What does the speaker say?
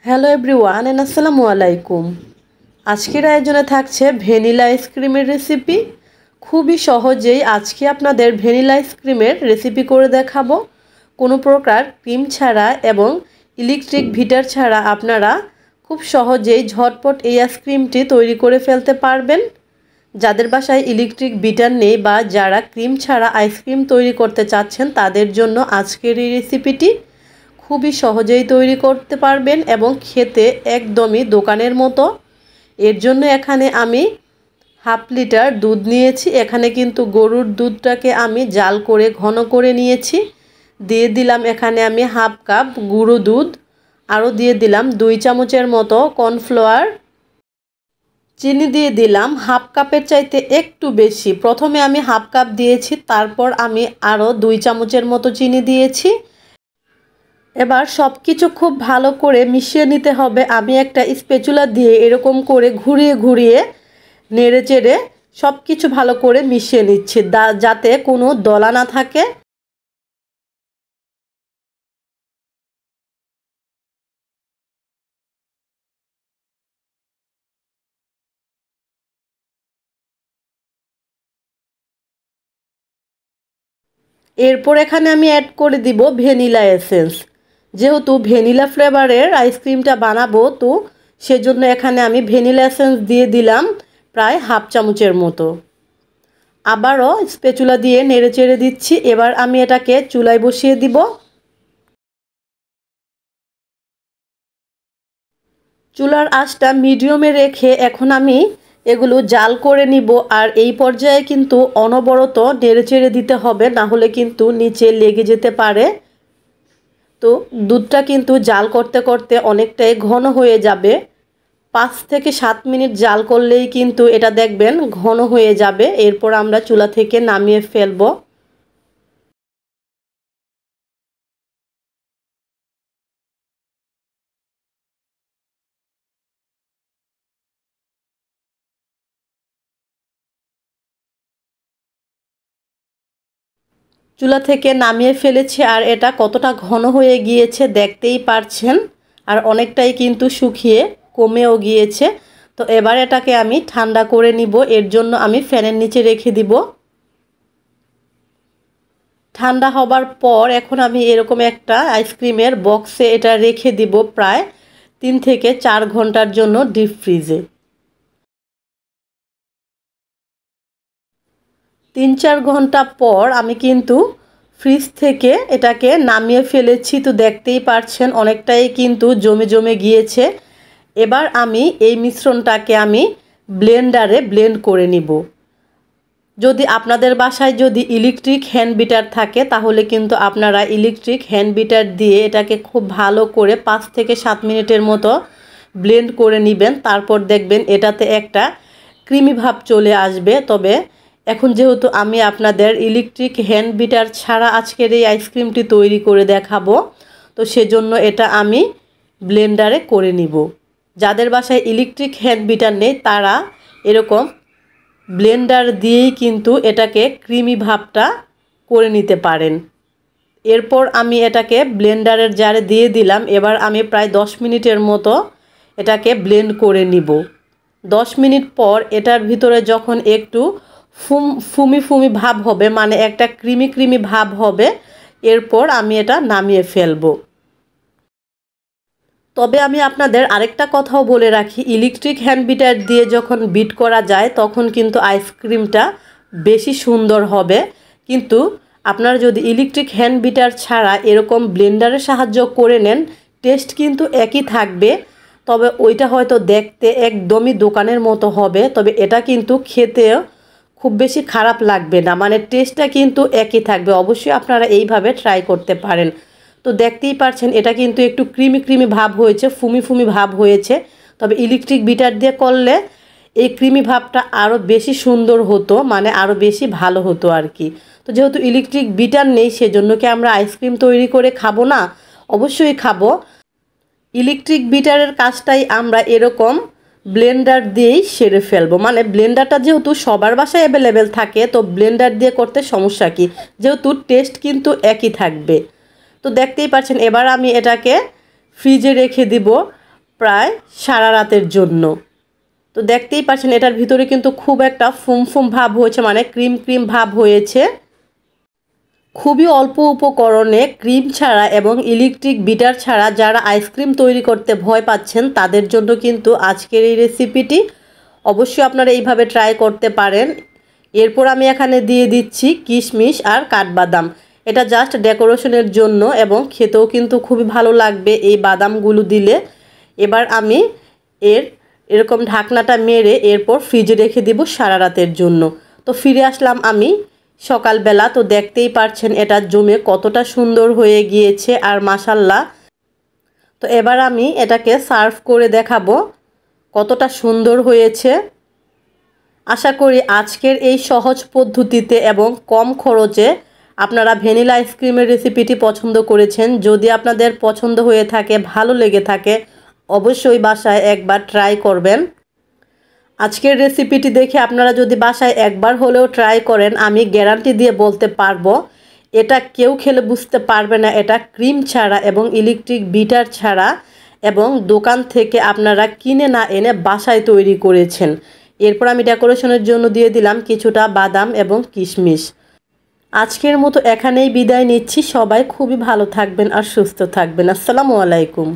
Hello everyone and আসসালামু আলাইকুম। আজকের আয়োজনে থাকছে ভ্যানিলা আইসক্রিমের রেসিপি। খুবই সহজেই আজকে আপনাদের ভ্যানিলা আইসক্রিমের রেসিপি করে দেখাবো। কোনো প্রকার ক্রিম ছাড়া এবং ইলেকট্রিক হিটার ছাড়া আপনারা খুব সহজেই ঝটপট এই আইসক্রিমটি তৈরি করে ফেলতে পারবেন। যাদের বাসায় ইলেকট্রিক বিটার নেই বা যারা ক্রিম ছাড়া আইসক্রিম তৈরি করতে চাচ্ছেন তাদের জন্য আজকের এই রেসিপিটি খুবই সহজেই তৈরি করতে পারবেন এবং খেতে একদমই দোকানের মতো। এর জন্য এখানে আমি হাফ লিটার দুধ নিয়েছি। এখানে কিন্তু গরুর দুধটাকে আমি জাল করে ঘন করে নিয়েছি। দিয়ে দিলাম এখানে আমি হাফ কাপ গুঁড়ো দুধ, আরও দিয়ে দিলাম 2 চামচের মতো কর্নফ্লাওয়ার। চিনি দিয়ে দিলাম হাফ কাপের চাইতে একটু বেশি। প্রথমে আমি হাফ কাপ দিয়েছি, তারপর আমি আরও 2 চামচের মতো চিনি দিয়েছি। এবার সব কিছু খুব ভালো করে মিশিয়ে নিতে হবে। আমি একটা স্প্যাচুলা দিয়ে এরকম করে ঘুরিয়ে ঘুরিয়ে নেড়ে চেড়ে সব কিছু ভালো করে মিশিয়ে নিচ্ছি যাতে কোনো দলা না থাকে। এরপর এখানে আমি অ্যাড করে দিব ভ্যানিলা এসেন্স। যেহেতু ভ্যানিলা ফ্লেভারের আইসক্রিমটা বানাবো, তো সেজন্য এখানে আমি ভ্যানিলা এসেন্স দিয়ে দিলাম প্রায় হাফ চামচের মতো। আবারও স্প্যাচুলা দিয়ে নেড়ে চেড়ে দিচ্ছি। এবার আমি এটাকে চুলায় বসিয়ে দিব। চুলার আঁচটা মিডিয়ামে রেখে এখন আমি এগুলো জাল করে নিব। আর এই পর্যায়ে কিন্তু অনবরত নেড়েচেড়ে দিতে হবে, না হলে কিন্তু নিচে লেগে যেতে পারে। তো দুধটা কিন্তু জাল করতে করতে অনেকটাই ঘন হয়ে যাবে। 5 থেকে 7 মিনিট জাল করলেই কিন্তু এটা দেখবেন ঘন হয়ে যাবে। এরপর আমরা চুলা থেকে নামিয়ে ফেলবো। চুলা থেকে নামিয়ে ফেলেছি আর এটা কতটা ঘন হয়ে গিয়েছে দেখতেই পারছেন। আর অনেকটাই কিন্তু শুকিয়ে কমেও গিয়েছে। তো এবার এটাকে আমি ঠান্ডা করে নিব। এর জন্য আমি ফ্যানের নিচে রেখে দিব। ঠান্ডা হবার পর এখন আমি এরকম একটা আইসক্রিমের বক্সে এটা রেখে দিব প্রায় 3 থেকে 4 ঘন্টার জন্য ডিপ ফ্রিজে। 3-4 ঘন্টা পর আমি কিন্তু ফ্রিজ থেকে এটাকে নামিয়ে ফেলেছি। তো দেখতেই পারছেন অনেকটাই কিন্তু জমে জমে গিয়েছে। এবার আমি এই মিশ্রণটাকে আমি ব্লেন্ডারে ব্লেন্ড করে নিব। যদি আপনাদের বাসায় যদি ইলেকট্রিক হ্যান্ড বিটার থাকে তাহলে কিন্তু আপনারা ইলেকট্রিক হ্যান্ড বিটার দিয়ে এটাকে খুব ভালো করে 5 থেকে 7 মিনিটের মতো ব্লেন্ড করে নেবেন। তারপর দেখবেন এটাতে একটা ক্রিমি ভাব চলে আসবে। তবে এখন যেহেতু আমি আপনাদের ইলেকট্রিক হ্যান্ড বিটার ছাড়া আজকের এই আইসক্রিমটি তৈরি করে দেখাবো, তো সেজন্য এটা আমি ব্লেন্ডারে করে নিব। যাদের বাসায় ইলেকট্রিক হ্যান্ড বিটার নেই তারা এরকম ব্লেন্ডার দিয়েই কিন্তু এটাকে ক্রিমি ভাবটা করে নিতে পারেন। এরপর আমি এটাকে ব্লেন্ডারের জারে দিয়ে দিলাম। এবার আমি প্রায় 10 মিনিটের মতো এটাকে ব্লেন্ড করে নিব। 10 মিনিট পর এটার ভিতরে যখন একটু ফুমি ফুমি ভাব হবে, মানে একটা ক্রিমি ক্রিমি ভাব হবে, এরপর আমি এটা নামিয়ে ফেলবো। তবে আমি আপনাদের আরেকটা কথাও বলে রাখি, ইলেকট্রিক হ্যান্ড বিটার দিয়ে যখন বিট করা যায় তখন কিন্তু আইসক্রিমটা বেশি সুন্দর হবে। কিন্তু আপনারা যদি ইলেকট্রিক হ্যান্ড বিটার ছাড়া এরকম ব্লেন্ডারের সাহায্য করে নেন, টেস্ট কিন্তু একই থাকবে। তবে ওইটা হয়তো দেখতে একদমই দোকানের মতো হবে, তবে এটা কিন্তু খেতেও খুব বেশি খারাপ লাগবে না, মানে টেস্টটা কিন্তু একই থাকবে। অবশ্যই আপনারা এইভাবে ট্রাই করতে পারেন। তো দেখতেই পারছেন এটা কিন্তু একটু ক্রিমি ক্রিমি ভাব হয়েছে, ফুমি ফুমি ভাব হয়েছে। তবে ইলেকট্রিক বিটার দিয়ে করলে এই ক্রিমি ভাবটা আরও বেশি সুন্দর হতো, মানে আরও বেশি ভালো হতো আর কি। তো যেহেতু ইলেকট্রিক বিটার নেই সেজন্য কি আমরা আইসক্রিম তৈরি করে খাবো না? অবশ্যই খাবো। ইলেকট্রিক বিটারের কাজটাই আমরা এরকম ব্লেন্ডার দিয়েই সেরে ফেলবো। মানে ব্লেন্ডারটা যেহেতু সবার বাসায় অ্যাভেলেবেল থাকে, তো ব্লেন্ডার দিয়ে করতে সমস্যা কি, যেহেতু টেস্ট কিন্তু একই থাকবে। তো দেখতেই পাচ্ছেন এবার আমি এটাকে ফ্রিজে রেখে দিব প্রায় সারা রাতের জন্য। তো দেখতেই পাচ্ছেন এটার ভিতরে কিন্তু খুব একটা ফুম ভাব হয়েছে, মানে ক্রিম ক্রিম ভাব হয়েছে। খুবই অল্প উপকরণে ক্রিম ছাড়া এবং ইলেকট্রিক বিটার ছাড়া যারা আইসক্রিম তৈরি করতে ভয় পাচ্ছেন তাদের জন্য কিন্তু আজকের এই রেসিপিটি অবশ্যই আপনারা এইভাবে ট্রাই করতে পারেন। এরপর আমি এখানে দিয়ে দিচ্ছি কিশমিশ আর কাঠবাদাম। এটা জাস্ট ডেকোরেশনের জন্য এবং খেতেও কিন্তু খুবই ভালো লাগবে এই বাদামগুলো দিলে। এবার আমি এরকম ঢাকনাটা মেরে এরপর ফ্রিজে রেখে দিব সারা রাতের জন্য। তো ফিরে আসলাম আমি সকালবেলা। তো দেখতেই পারছেন এটা জমে কতটা সুন্দর হয়ে গিয়েছে আর মাশাল্লাহ। তো এবার আমি এটাকে সার্ভ করে দেখাবো কতটা সুন্দর হয়েছে। আশা করি আজকের এই সহজ পদ্ধতিতে এবং কম খরচে আপনারা ভ্যানিলা আইসক্রিমের রেসিপিটি পছন্দ করেছেন। যদি আপনাদের পছন্দ হয়ে থাকে, ভালো লেগে থাকে, অবশ্যই বাসায় একবার ট্রাই করবেন। আজকের রেসিপিটি দেখে আপনারা যদি বাসায় একবার হলেও ট্রাই করেন, আমি গ্যারান্টি দিয়ে বলতে পারবো এটা কেউ খেলে বুঝতে পারবে না এটা ক্রিম ছাড়া এবং ইলেকট্রিক বিটার ছাড়া এবং দোকান থেকে আপনারা কিনে না এনে বাসায় তৈরি করেছেন। এরপর আমি ডেকোরেশনের জন্য দিয়ে দিলাম কিছুটা বাদাম এবং কিশমিশ। আজকের মতো এখানেই বিদায় নিচ্ছি। সবাই খুবই ভালো থাকবেন আর সুস্থ থাকবেন। আসসালামু আলাইকুম।